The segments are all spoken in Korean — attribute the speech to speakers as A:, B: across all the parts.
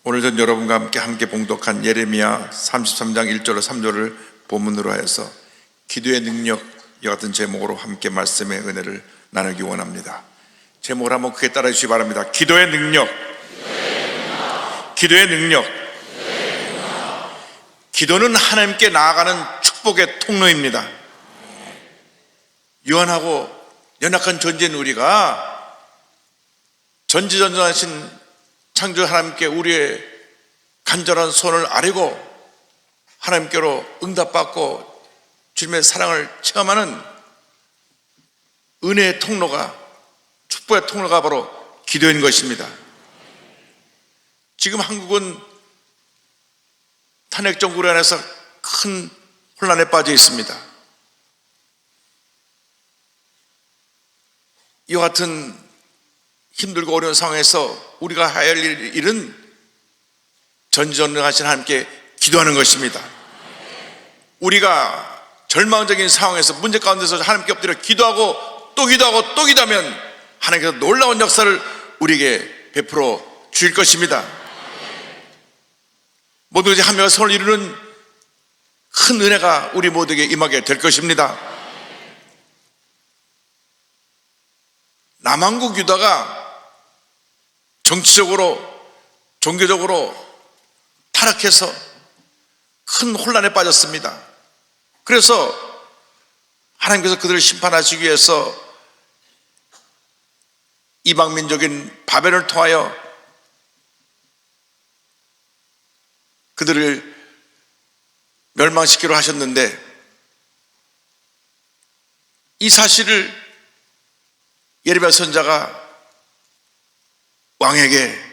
A: 오늘 전 여러분과 함께 봉독한 예레미야 33장 1절로 3절을 본문으로 하여서 기도의 능력 이 같은 제목으로 함께 말씀의 은혜를 나누기 원합니다. 제목을 한번 크게 따라 주시기 바랍니다. 기도의 능력. 기도의 능력. 기도는 하나님께 나아가는 축복의 통로입니다. 유한하고 연약한 존재인 우리가 전지전능하신 창조 하나님께 우리의 간절한 소원을 아뢰고 하나님께로 응답받고 주님의 사랑을 체험하는 은혜의 통로가, 축복의 통로가 바로 기도인 것입니다. 지금 한국은 탄핵 정부로 인해서 큰 혼란에 빠져 있습니다. 이와 같은 힘들고 어려운 상황에서 우리가 해야 할 일은 전지전능하신 하나님께 기도하는 것입니다. 우리가 절망적인 상황에서 문제 가운데서 하나님께 엎드려 기도하고 또 기도하고 또 기도하면 하나님께서 놀라운 역사를 우리에게 베풀어 주실 것입니다. 모두가 한 명의 선을 이루는 큰 은혜가 우리 모두에게 임하게 될 것입니다. 남한국 유다가 정치적으로 종교적으로 타락해서 큰 혼란에 빠졌습니다. 그래서 하나님께서 그들을 심판하시기 위해서 이방민족인 바벨을 통하여 그들을 멸망시키려 하셨는데, 이 사실을 예레미야 선지자가 왕에게,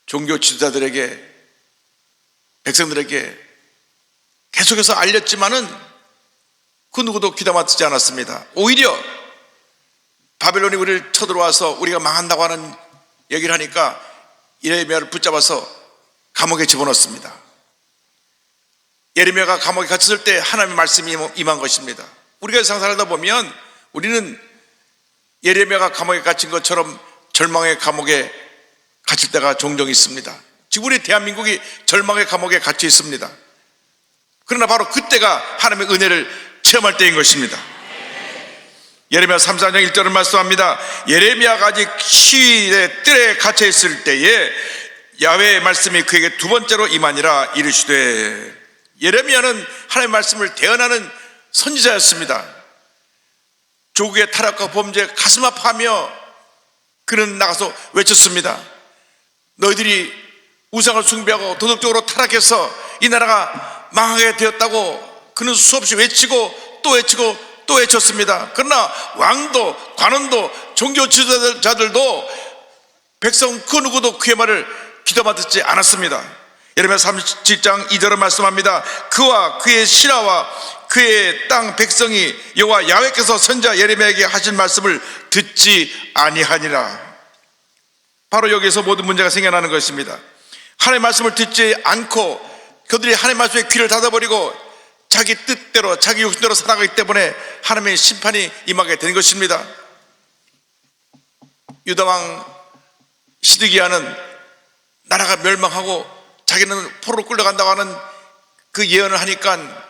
A: 종교 지도자들에게, 백성들에게 계속해서 알렸지만은 그 누구도 귀담아 듣지 않았습니다. 오히려 바벨론이 우리를 쳐들어와서 우리가 망한다고 하는 얘기를 하니까 예레미야를 붙잡아서 감옥에 집어넣습니다. 예레미야가 감옥에 갇혔을 때 하나님의 말씀이 임한 것입니다. 우리가 상상하다 보면 우리는 예레미야가 감옥에 갇힌 것처럼 절망의 감옥에 갇힐 때가 종종 있습니다. 지금 우리 대한민국이 절망의 감옥에 갇혀 있습니다. 그러나 바로 그때가 하나님의 은혜를 체험할 때인 것입니다. 예레미야 34장 1절을 말씀합니다. 예레미야가 아직 시위의 뜰에 갇혀 있을 때에 야훼의 말씀이 그에게 두 번째로 임하니라 이르시되, 예레미야는 하나님의 말씀을 대언하는 선지자였습니다. 조국의 타락과 범죄에 가슴 아파하며 그는 나가서 외쳤습니다. 너희들이 우상을 숭배하고 도덕적으로 타락해서 이 나라가 망하게 되었다고 그는 수없이 외치고 또 외치고 또 외쳤습니다. 그러나 왕도 관원도 종교 지도자들도 백성 그 누구도 그의 말을 귀담아 듣지 않았습니다. 예레미야 37장 2절을 말씀합니다. 그와 그의 신하와 그의 땅 백성이 여호와 야훼께서 선지자 예레미야에게 하신 말씀을 듣지 아니하니라. 바로 여기서 모든 문제가 생겨나는 것입니다. 하나님의 말씀을 듣지 않고 그들이 하나님의 말씀에 귀를 닫아버리고 자기 뜻대로 자기 욕심대로 살아가기 때문에 하나님의 심판이 임하게 된 것입니다. 유다왕 시드기야는 나라가 멸망하고 자기는 포로로 끌려간다고 하는 그 예언을 하니까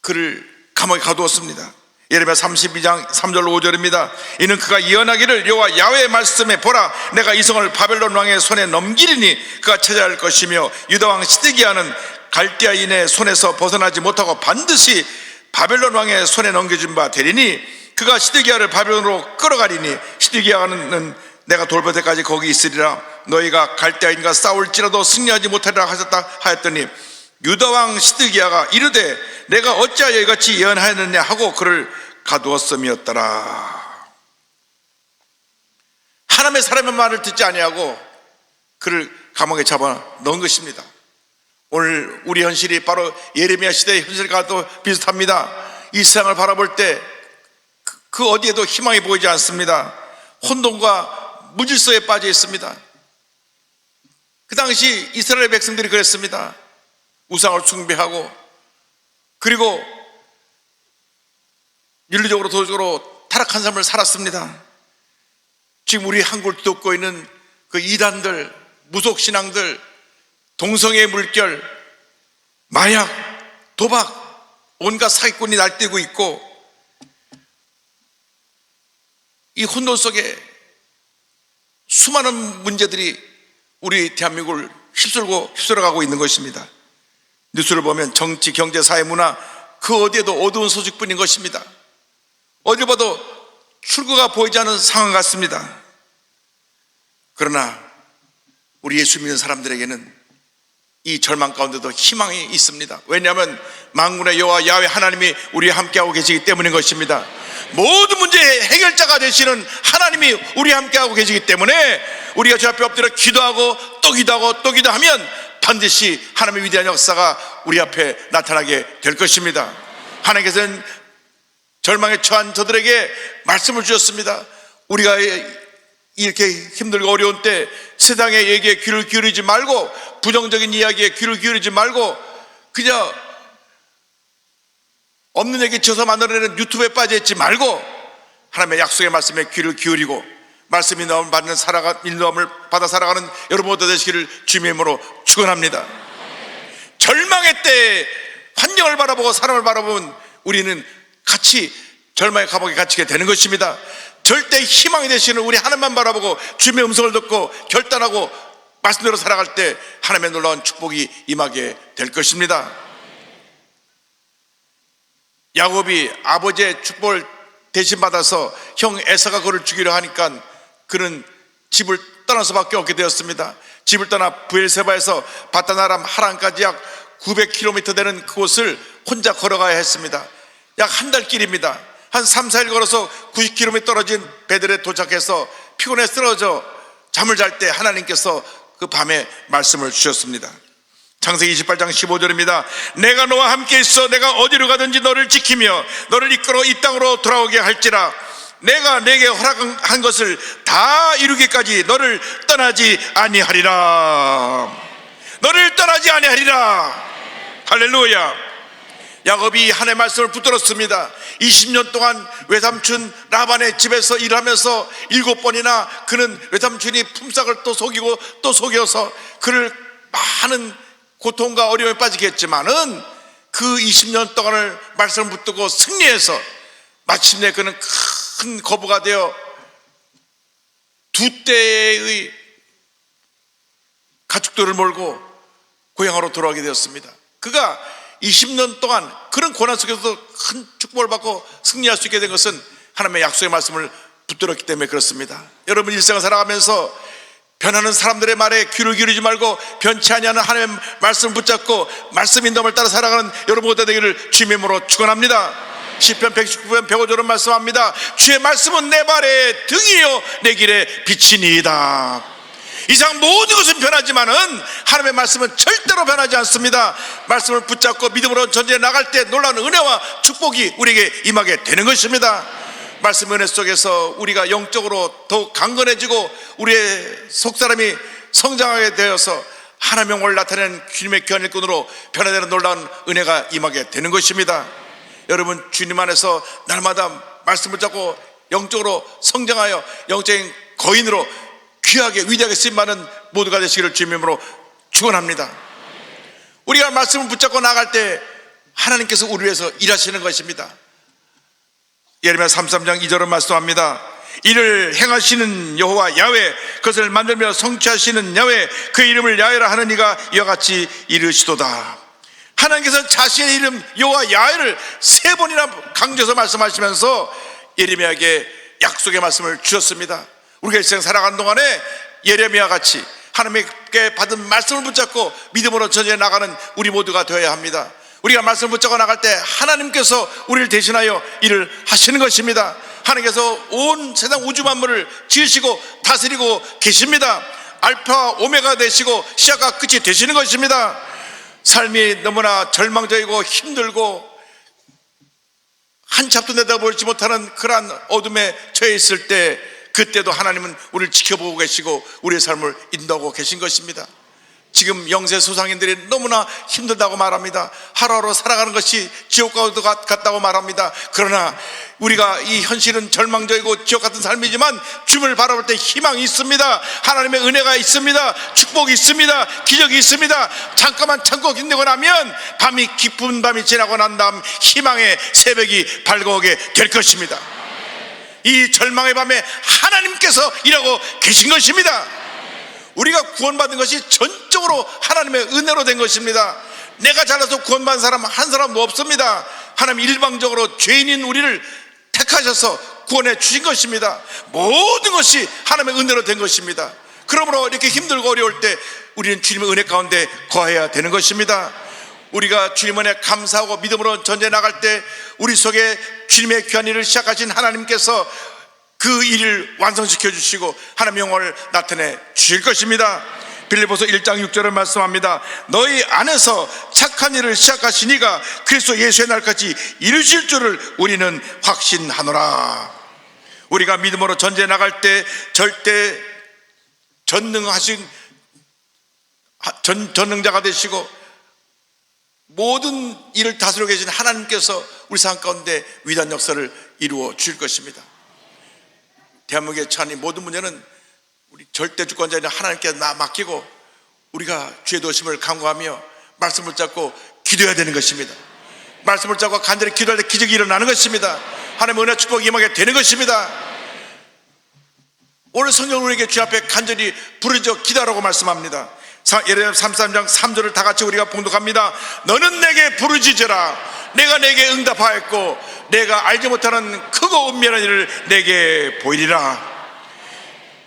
A: 그를 감옥에 가두었습니다. 예레미야 32장 3절로 5절입니다. 이는 그가 예언하기를 여호와 야훼의 말씀에 보라, 내가 이 성을 바벨론 왕의 손에 넘기리니 그가 차지할 것이며 유다 왕 시드기야는 갈대아인의 손에서 벗어나지 못하고 반드시 바벨론 왕의 손에 넘겨준 바 되리니 그가 시드기야를 바벨론으로 끌어가리니 시드기야는 내가 돌볼 때까지 거기 있으리라. 너희가 갈대아인과 싸울지라도 승리하지 못하리라 하였더니 유다 왕 시드기야가 이르되 내가 어찌하여 이같이 예언하였느냐 하고 그를 가두었음이었더라. 하나님의 사람의 말을 듣지 아니하고 그를 감옥에 잡아 넣은 것입니다. 오늘 우리 현실이 바로 예레미야 시대의 현실과도 비슷합니다. 이 세상을 바라볼 때 그 어디에도 희망이 보이지 않습니다. 혼돈과 무질서에 빠져 있습니다. 그 당시 이스라엘 백성들이 그랬습니다. 우상을 숭배하고 그리고 윤리적으로 도덕적으로 타락한 삶을 살았습니다. 지금 우리 한국을 뒤덮고 있는 그 이단들, 무속신앙들, 동성애 물결, 마약, 도박, 온갖 사기꾼이 날뛰고 있고, 이 혼돈 속에 수많은 문제들이 우리 대한민국을 휩쓸어가고 있는 것입니다. 뉴스를 보면 정치, 경제, 사회, 문화 그 어디에도 어두운 소식뿐인 것입니다. 어디 봐도 출구가 보이지 않는 상황 같습니다. 그러나 우리 예수 믿는 사람들에게는 이 절망 가운데도 희망이 있습니다. 왜냐하면 만군의 여호와 야훼 하나님이 우리와 함께하고 계시기 때문인 것입니다. 모든 문제의 해결자가 되시는 하나님이 우리와 함께하고 계시기 때문에 우리가 주 앞에 엎드려 기도하고 또 기도하고 또 기도하면 반드시 하나님의 위대한 역사가 우리 앞에 나타나게 될 것입니다. 하나님께서는 절망에 처한 저들에게 말씀을 주셨습니다. 우리가 이렇게 힘들고 어려운 때 세상의 얘기에 귀를 기울이지 말고, 부정적인 이야기에 귀를 기울이지 말고, 그냥 없는 얘기 쳐서 만들어내는 유튜브에 빠져있지 말고 하나님의 약속의 말씀에 귀를 기울이고 말씀 인도함을 받는 인도함을 받아 살아가는 여러분 모두 되시기를 주님의 이름으로 축원합니다. 절망의 때에 환경을 바라보고 사람을 바라보면 우리는 같이 절망의 감옥에 갇히게 되는 것입니다. 절대 희망이 되시는 우리 하나님만 바라보고 주님의 음성을 듣고 결단하고 말씀대로 살아갈 때 하나님의 놀라운 축복이 임하게 될 것입니다. 야곱이 아버지의 축복을 대신 받아서 형 에사가 그를 죽이려 하니까 그는 집을 떠날 수밖에 없게 되었습니다. 집을 떠나 브엘세바에서 바다나람 하란까지 약 900km 되는 그곳을 혼자 걸어가야 했습니다. 약 한 달 길입니다. 한 3, 4일 걸어서 90km 떨어진 베들에 도착해서 피곤해 쓰러져 잠을 잘 때 하나님께서 그 밤에 말씀을 주셨습니다. 창세기 28장 15절입니다. 내가 너와 함께 있어 내가 어디로 가든지 너를 지키며 너를 이끌어 이 땅으로 돌아오게 할지라. 내가 내게 허락한 것을 다 이루기까지 너를 떠나지 아니하리라. 너를 떠나지 아니하리라. 할렐루야. 야곱이 하나님의 말씀을 붙들었습니다. 20년 동안 외삼촌 라반의 집에서 일하면서 7번이나 그는 외삼촌이 품삯을 또 속이고 또 속여서 그를 많은 고통과 어려움에 빠지게 했지만은 그 20년 동안을 말씀을 붙들고 승리해서 마침내 그는 큰 거부가 되어 두 대의 가축들을 몰고 고향으로 돌아오게 되었습니다. 그가 20년 동안 그런 고난 속에서도 큰 축복을 받고 승리할 수 있게 된 것은 하나님의 약속의 말씀을 붙들었기 때문에 그렇습니다. 여러분 일생을 살아가면서 변하는 사람들의 말에 귀를 기울이지 말고 변치 아니하는 하나님의 말씀을 붙잡고 말씀 인도함을 따라 살아가는 여러분 모두 되기를 주님의 이름으로 축원합니다. 시편 119편 105절은 말씀합니다. 주의 말씀은 내 발의 등이요 내 길의 빛이니이다. 이상 모든 것은 변하지만은 하나님의 말씀은 절대로 변하지 않습니다. 말씀을 붙잡고 믿음으로 전진해 나갈 때 놀라운 은혜와 축복이 우리에게 임하게 되는 것입니다. 말씀 은혜 속에서 우리가 영적으로 더욱 강건해지고 우리의 속사람이 성장하게 되어서 하나님의 영광을 나타내는 주님의 귀한 일꾼으로 변화되는 놀라운 은혜가 임하게 되는 것입니다. 여러분 주님 안에서 날마다 말씀을 잡고 영적으로 성장하여 영적인 거인으로 귀하게 위대하게 쓰임받는 모두가 되시기를 주님의 이름으로 축원합니다. 우리가 말씀을 붙잡고 나갈 때 하나님께서 우리 위해서 일하시는 것입니다. 예레미야 33장 2절은 말씀합니다. 이를 행하시는 여호와 야훼, 그것을 만들며 성취하시는 야훼, 그의 이름을 야훼라 하는 이가 이와 같이 이르시도다. 하나님께서 자신의 이름 여호와 야훼를 3번이나 강조해서 말씀하시면서 예레미야에게 약속의 말씀을 주셨습니다. 우리가 일생 살아가는 동안에 예레미야 같이 하나님께 받은 말씀을 붙잡고 믿음으로 전진해 나가는 우리 모두가 되어야 합니다. 우리가 말씀을 붙잡고 나갈 때 하나님께서 우리를 대신하여 일을 하시는 것입니다. 하나님께서 온 세상 우주 만물을 지으시고 다스리고 계십니다. 알파 오메가 되시고 시작과 끝이 되시는 것입니다. 삶이 너무나 절망적이고 힘들고 한치 앞도 내다보지 못하는 그러한 어둠에 처해 있을 때 그때도 하나님은 우리를 지켜보고 계시고 우리의 삶을 인도하고 계신 것입니다. 지금 영세 소상인들이 너무나 힘들다고 말합니다. 하루하루 살아가는 것이 지옥과 같다고 말합니다. 그러나 우리가 이 현실은 절망적이고 지옥 같은 삶이지만 주님을 바라볼 때 희망이 있습니다. 하나님의 은혜가 있습니다. 축복이 있습니다. 기적이 있습니다. 잠깐만 참고 견디고 나면 밤이 깊은 밤이 지나고 난 다음 희망의 새벽이 밝아오게 될 것입니다. 이 절망의 밤에 하나님께서 일하고 계신 것입니다. 우리가 구원받은 것이 전적으로 하나님의 은혜로 된 것입니다. 내가 잘나서 구원받은 사람 한 사람도 없습니다. 하나님 일방적으로 죄인인 우리를 택하셔서 구원해 주신 것입니다. 모든 것이 하나님의 은혜로 된 것입니다. 그러므로 이렇게 힘들고 어려울 때 우리는 주님의 은혜 가운데 거해야 되는 것입니다. 우리가 주님 은혜 감사하고 믿음으로 전쟁에 나갈 때 우리 속에 주님의 귀한 일을 시작하신 하나님께서 그 일을 완성시켜 주시고 하나님의 영광을 나타내 주실 것입니다. 빌립보서 1장 6절을 말씀합니다. 너희 안에서 착한 일을 시작하신 이가 그리스도 예수의 날까지 이루실 줄을 우리는 확신하노라. 우리가 믿음으로 전쟁에 나갈 때 절대 전능자가 되시고 모든 일을 다스리고 계신 하나님께서 우리 삶 가운데 위대한 역사를 이루어 주실 것입니다. 대한민국에 처한 이 모든 문제는 우리 절대 주권자인 하나님께 맡기고 우리가 주의 도심을 간구하며 말씀을 잡고 기도해야 되는 것입니다. 말씀을 잡고 간절히 기도할 때 기적이 일어나는 것입니다. 하나님의 은혜 축복이 임하게 되는 것입니다. 오늘 성경은 우리에게 주 앞에 간절히 부르짖어 기도하라고 말씀합니다. 예레미야 33장 3절을 다 같이 우리가 봉독합니다. 너는 내게 부르짖으라. 내가 내게 응답하였고 내가 알지 못하는 크고 은밀한 일을 내게 보이리라.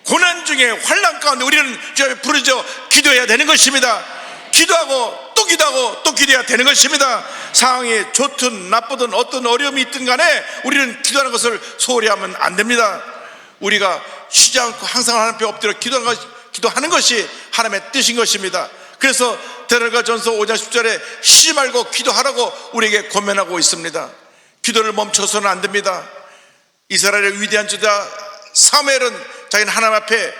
A: 고난 중에 환난 가운데 우리는 주 앞에 부르짖어 기도해야 되는 것입니다. 기도하고 또 기도하고 또 기도해야 되는 것입니다. 상황이 좋든 나쁘든 어떤 어려움이 있든 간에 우리는 기도하는 것을 소홀히 하면 안 됩니다. 우리가 쉬지 않고 항상 하나님 앞에 엎드려 기도하는 것이 하나님의 뜻인 것입니다. 그래서 데살로니가전서 5장 10절에 쉬지 말고 기도하라고 우리에게 권면하고 있습니다. 기도를 멈춰서는 안 됩니다. 이스라엘의 위대한 주자 사무엘은 자기는 하나님 앞에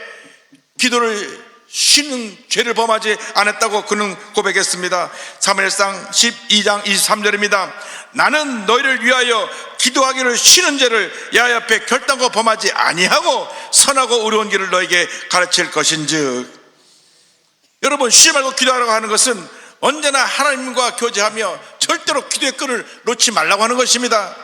A: 기도를 쉬는 죄를 범하지 않았다고 그는 고백했습니다. 사무엘상 12장 23절입니다. 나는 너희를 위하여 기도하기를 쉬는 죄를 여호와 앞에 결단코 범하지 아니하고 선하고 의로운 길을 너에게 가르칠 것인즉. 여러분, 쉬지 말고 기도하라고 하는 것은 언제나 하나님과 교제하며 절대로 기도의 끈을 놓지 말라고 하는 것입니다.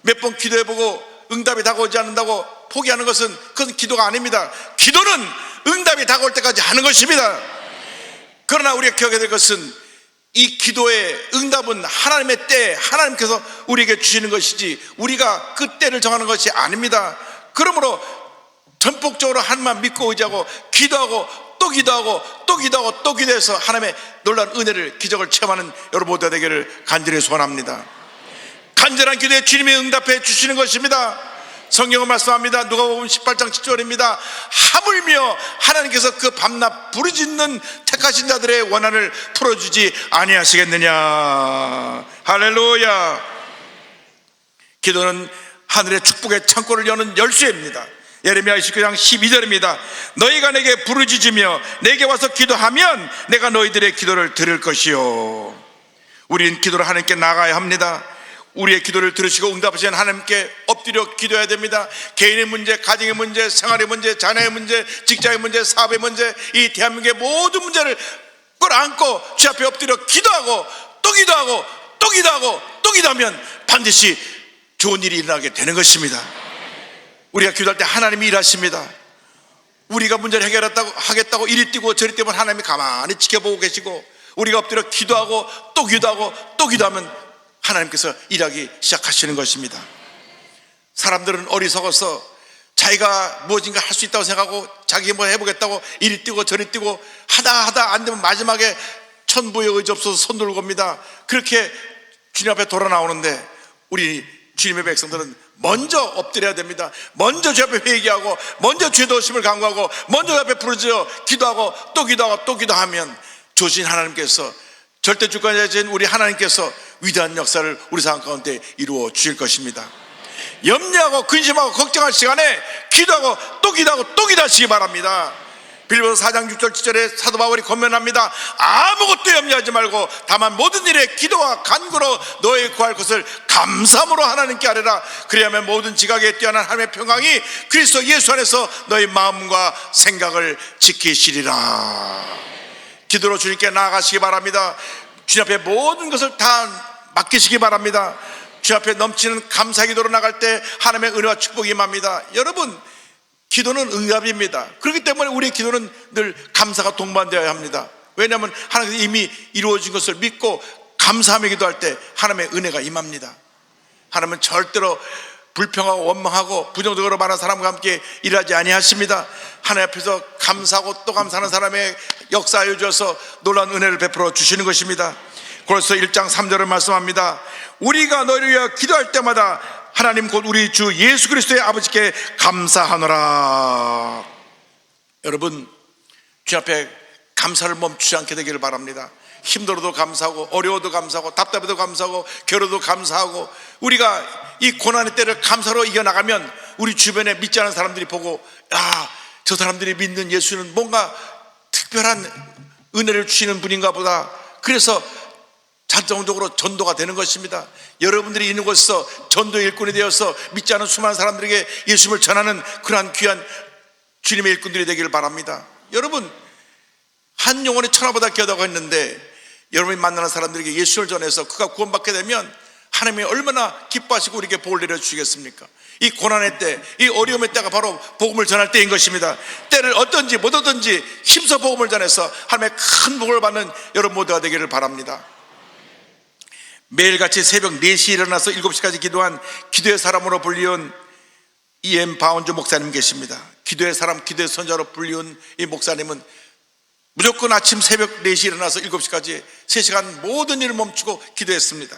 A: 몇 번 기도해보고 응답이 다가오지 않는다고 포기하는 것은 그것은 기도가 아닙니다. 기도는 응답이 다가올 때까지 하는 것입니다. 그러나 우리가 기억해야 될 것은 이 기도의 응답은 하나님의 때 하나님께서 우리에게 주시는 것이지 우리가 그 때를 정하는 것이 아닙니다. 그러므로 전폭적으로 하나님만 믿고 의지하고 기도하고 또 기도하고 또 기도하고 또 기도해서 하나님의 놀라운 은혜를 기적을 체험하는 여러분 모두가 되기를 간절히 소원합니다. 간절한 기도에 주님이 응답해 주시는 것입니다. 성경은 말씀합니다. 누가복음 18장 7절입니다. 하물며 하나님께서 그 밤낮 부르짖는 택하신 자들의 원한을 풀어주지 아니하시겠느냐. 할렐루야. 기도는 하늘의 축복의 창고를 여는 열쇠입니다. 예레미야 29장 12절입니다. 너희가 내게 부르짖으며 내게 와서 기도하면 내가 너희들의 기도를 들을 것이요. 우리는 기도를 하나님께 나가야 합니다. 우리의 기도를 들으시고 응답하시는 하나님께 엎드려 기도해야 됩니다. 개인의 문제, 가정의 문제, 생활의 문제, 자녀의 문제, 직장의 문제, 사업의 문제, 이 대한민국의 모든 문제를 끌어안고 주 앞에 엎드려 기도하고 또 기도하고 또 기도하고 또 기도하면 반드시 좋은 일이 일어나게 되는 것입니다. 우리가 기도할 때 하나님이 일하십니다. 우리가 문제를 해결하겠다고 이리 뛰고 저리 뛰면 하나님이 가만히 지켜보고 계시고 우리가 엎드려 기도하고 또 기도하고 또 기도하면 하나님께서 일하기 시작하시는 것입니다. 사람들은 어리석어서 자기가 무엇인가 할 수 있다고 생각하고 자기 뭐 해보겠다고 이리 뛰고 저리 뛰고 하다 안 되면 마지막에 천부의 의지 없어서 손 들고 옵니다. 그렇게 주님 앞에 돌아 나오는데 우리 주님의 백성들은 먼저 엎드려야 됩니다. 먼저 주 앞에 회개하고 먼저 주의 도심을 간구하고 먼저 주 앞에 부르짖어 기도하고 또 기도하고 또 기도하면 조신 하나님께서 절대 주권자이신 우리 하나님께서 위대한 역사를 우리 삶 가운데 이루어 주실 것입니다. 염려하고 근심하고 걱정할 시간에 기도하고 또 기도하고 또 기도하시기 바랍니다. 빌립보서 4장 6절 7절에 사도 바울이 권면합니다. 아무것도 염려하지 말고 다만 모든 일에 기도와 간구로 너의 구할 것을 감사함으로 하나님께 아뢰라. 그리하면 모든 지각에 뛰어난 하나님의 평강이 그리스도 예수 안에서 너의 마음과 생각을 지키시리라. 기도로 주님께 나아가시기 바랍니다. 주님 앞에 모든 것을 다 맡기시기 바랍니다. 주님 앞에 넘치는 감사 기도로 나갈 때 하나님의 은혜와 축복이 임합니다. 여러분, 기도는 응답입니다. 그렇기 때문에 우리의 기도는 늘 감사가 동반되어야 합니다. 왜냐하면 하나님께서 이미 이루어진 것을 믿고 감사하며 기도할 때 하나님의 은혜가 임합니다. 하나님은 절대로 불평하고 원망하고 부정적으로 말하는 사람과 함께 일하지 아니하십니다. 하나님 앞에서 감사하고 또 감사하는 사람의 역사하여 주셔서 놀라운 은혜를 베풀어 주시는 것입니다. 고린도서 1장 3절을 말씀합니다. 우리가 너희를 위하여 기도할 때마다 하나님 곧 우리 주 예수 그리스도의 아버지께 감사하노라. 여러분, 주 앞에 감사를 멈추지 않게 되기를 바랍니다. 힘들어도 감사하고 어려워도 감사하고 답답해도 감사하고 괴로워도 감사하고 우리가 이 고난의 때를 감사로 이겨나가면 우리 주변에 믿지 않은 사람들이 보고 저 사람들이 믿는 예수는 뭔가 특별한 은혜를 주시는 분인가 보다. 그래서 자동적으로 전도가 되는 것입니다. 여러분들이 있는 곳에서 전도 일꾼이 되어서 믿지 않은 수많은 사람들에게 예수님을 전하는 그러한 귀한 주님의 일꾼들이 되기를 바랍니다. 여러분, 한 영혼이 천하보다 귀하다고 했는데 여러분이 만나는 사람들에게 예수를 전해서 그가 구원받게 되면 하나님이 얼마나 기뻐하시고 우리에게 복을 내려주시겠습니까? 이 고난의 때, 이 어려움의 때가 바로 복음을 전할 때인 것입니다. 때를 어떤지 못 얻든지 힘써 복음을 전해서 하나님의 큰 복을 받는 여러분 모두가 되기를 바랍니다. 매일같이 새벽 4시에 일어나서 7시까지 기도한 기도의 사람으로 불리운 E.M. 바운주 목사님 계십니다. 기도의 사람, 기도의 선자로 불리운 이 목사님은 무조건 아침 새벽 4시에 일어나서 7시까지 3시간 모든 일을 멈추고 기도했습니다.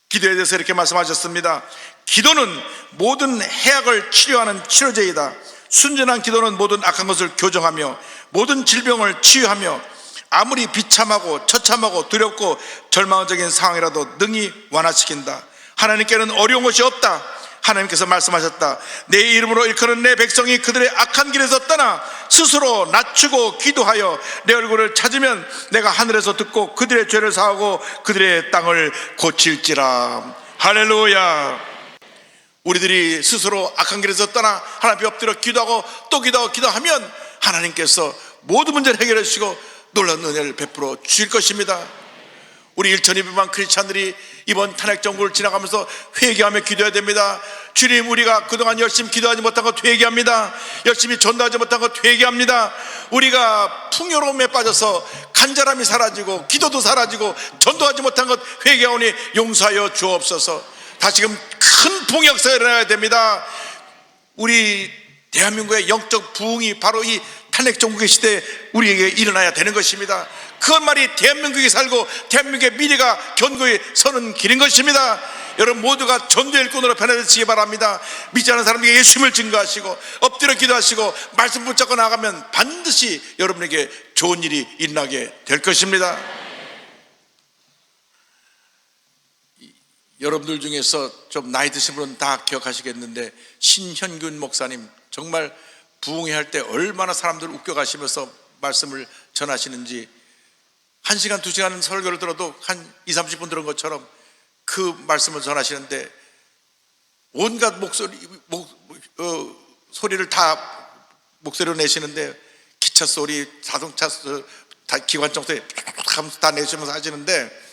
A: 기도에 대해서 이렇게 말씀하셨습니다. 기도는 모든 해악을 치료하는 치료제이다. 순전한 기도는 모든 악한 것을 교정하며 모든 질병을 치유하며 아무리 비참하고 처참하고 두렵고 절망적인 상황이라도 능히 완화시킨다. 하나님께는 어려운 것이 없다. 하나님께서 말씀하셨다. 내 이름으로 일컫는 내 백성이 그들의 악한 길에서 떠나 스스로 낮추고 기도하여 내 얼굴을 찾으면 내가 하늘에서 듣고 그들의 죄를 사하고 그들의 땅을 고칠지라. 할렐루야. 우리들이 스스로 악한 길에서 떠나 하나님 앞에 엎드려 기도하고 또 기도하면 하나님께서 모든 문제를 해결해 주시고 놀라운 은혜를 베풀어 주실 것입니다. 우리 1200만 크리스찬들이 이번 탄핵 정부를 지나가면서 회개하며 기도해야 됩니다. 주님, 우리가 그동안 열심히 기도하지 못한 것 회개합니다. 열심히 전도하지 못한 것 회개합니다. 우리가 풍요로움에 빠져서 간절함이 사라지고 기도도 사라지고 전도하지 못한 것 회개하오니 용서하여 주옵소서. 다시금 큰 봉역사가 일어나야 됩니다. 우리 대한민국의 영적 부흥이 바로 이 탄핵 정국의 시대에 우리에게 일어나야 되는 것입니다. 그것만이 대한민국이 살고 대한민국의 미래가 견고히 서는 길인 것입니다. 여러분 모두가 전도의 일꾼으로 변화되시기 바랍니다. 믿지 않는 사람에게 예수님을 증거하시고 엎드려 기도하시고 말씀 붙잡고 나가면 반드시 여러분에게 좋은 일이 일어나게 될 것입니다. 여러분들 중에서 좀 나이 드신 분은 다 기억하시겠는데 신현균 목사님 정말 부흥회 할 때 얼마나 사람들 웃겨가시면서 말씀을 전하시는지 1시간 2시간 설교를 들어도 한 20-30분 들은 것처럼 그 말씀을 전하시는데 온갖 소리를 다 목소리로 내시는데 기차 소리, 자동차 소리, 기관총 소리 다 내시면서 하시는데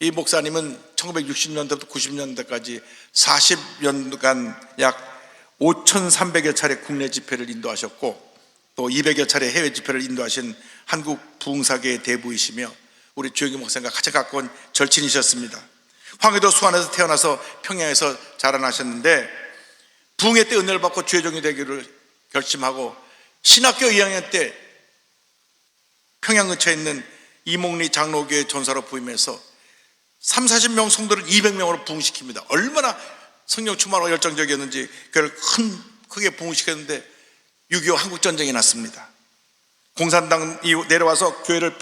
A: 이 목사님은 1960년대부터 90년대까지 40년간 약 5,300여 차례 국내 집회를 인도하셨고 또 200여 차례 해외 집회를 인도하신 한국 부흥사계의 대부이시며 우리 주영기 목사님과 가장 가까운 절친이셨습니다. 황해도 수안에서 태어나서 평양에서 자라나셨는데 부흥회 때 은혜를 받고 주의종이 되기를 결심하고 신학교 2학년 때 평양 근처에 있는 이몽리 장로교회 전사로 부임해서 30-40명 성도를 200명으로 부흥시킵니다. 얼마나 성령 충만하고 열정적이었는지 그를 크게 부흥시켰는데 6.25 한국전쟁이 났습니다. 공산당이 내려와서 교회를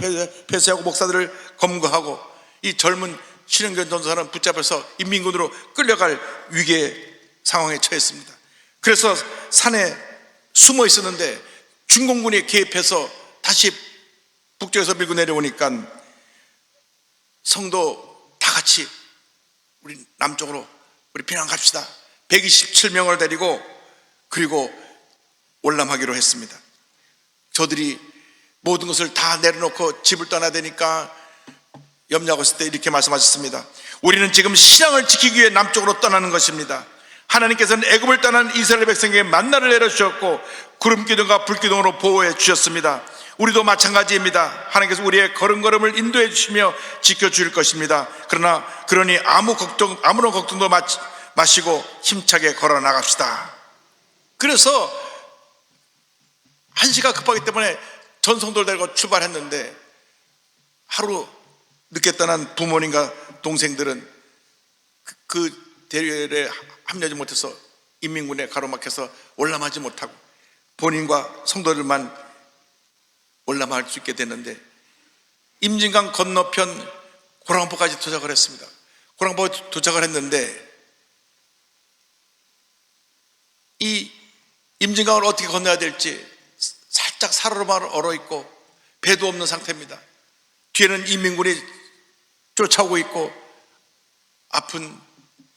A: 폐쇄하고 목사들을 검거하고 이 젊은 신현균 전사는 붙잡혀서 인민군으로 끌려갈 위기의 상황에 처했습니다. 그래서 산에 숨어 있었는데 중공군이 개입해서 다시 북쪽에서 밀고 내려오니까 성도 다 같이 우리 남쪽으로 우리 피난 갑시다. 127명을 데리고 그리고 월남하기로 했습니다. 저들이 모든 것을 다 내려놓고 집을 떠나야 되니까 염려하고 있을 때 이렇게 말씀하셨습니다. 우리는 지금 신앙을 지키기 위해 남쪽으로 떠나는 것입니다. 하나님께서는 애굽을 떠난 이스라엘 백성에게 만나를 내려주셨고 구름기둥과 불기둥으로 보호해 주셨습니다. 우리도 마찬가지입니다. 하나님께서 우리의 걸음걸음을 인도해 주시며 지켜줄 것입니다. 그러니 아무런 걱정도 마시고 힘차게 걸어 나갑시다. 그래서 한시가 급하기 때문에 전성도를 데리고 출발했는데 하루 늦게 떠난 부모님과 동생들은 그 대열에 합류하지 못해서 인민군에 가로막혀서 올라가지 못하고 본인과 성도들만 올라갈 수 있게 됐는데 임진강 건너편 고랑포까지 도착을 했습니다. 고랑포에 도착을 했는데 이 임진강을 어떻게 건너야 될지 살짝 사로만 얼어있고 배도 없는 상태입니다. 뒤에는 인민군이 쫓아오고 있고 아픈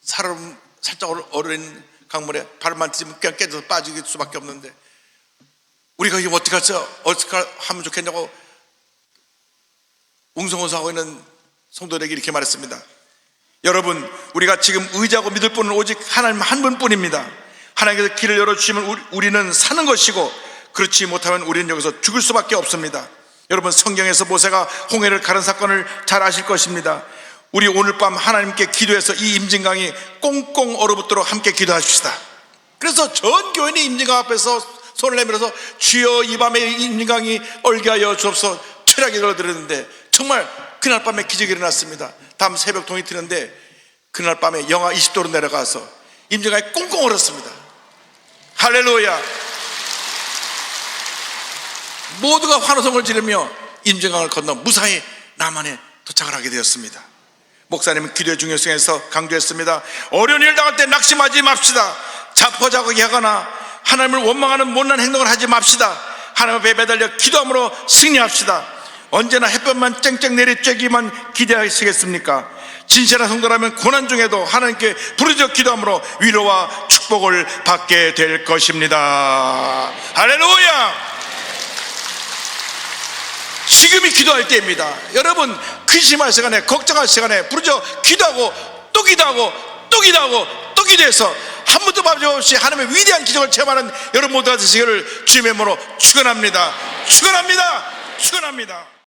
A: 사람 살짝 얼어있는 강물에 발만 딛으면 그냥 깨져서 빠질 수밖에 없는데 우리가 이거 어떻게 하면 좋겠냐고 웅성웅성하고 있는 성도들에게 이렇게 말했습니다. 여러분, 우리가 지금 의지하고 믿을 분은 오직 하나님 한 분뿐입니다. 하나님께서 길을 열어주시면 우리는 사는 것이고 그렇지 못하면 우리는 여기서 죽을 수밖에 없습니다. 여러분, 성경에서 모세가 홍해를 가른 사건을 잘 아실 것입니다. 우리 오늘 밤 하나님께 기도해서 이 임진강이 꽁꽁 얼어붙도록 함께 기도하십시다. 그래서 전 교인이 임진강 앞에서 손을 내밀어서 주여 이 밤에 임진강이 얼게 하여 주옵소서 철야기 들어드렸는데 정말 그날 밤에 기적이 일어났습니다. 다음 새벽 동이 트는데 그날 밤에 영하 20도로 내려가서 임진강이 꽁꽁 얼었습니다. 할렐루야. 모두가 환호성을 지르며 임진강을 건너 무사히 남한에 도착을 하게 되었습니다. 목사님은 기도의 중요성에서 강조했습니다. 어려운 일 당할 때 낙심하지 맙시다. 자포자기하거나 하나님을 원망하는 못난 행동을 하지 맙시다. 하나님 앞에 매달려 기도함으로 승리합시다. 언제나 햇볕만 쨍쨍 내리쬐기만 기대하시겠습니까? 진실한 성도라면 고난 중에도 하나님께 부르짖어 기도함으로 위로와 축복을 받게 될 것입니다. 할렐루야. 지금이 기도할 때입니다. 여러분, 근심할 시간에, 걱정할 시간에 부르짖어 기도하고 또 기도하고 또 기도하고 또 기도해서 한 번도 빠짐 없이 하나님의 위대한 기적을 체험하는 여러분 모두가 되시기를 주님의 이름으로 축원합니다. 축원합니다. 축원합니다.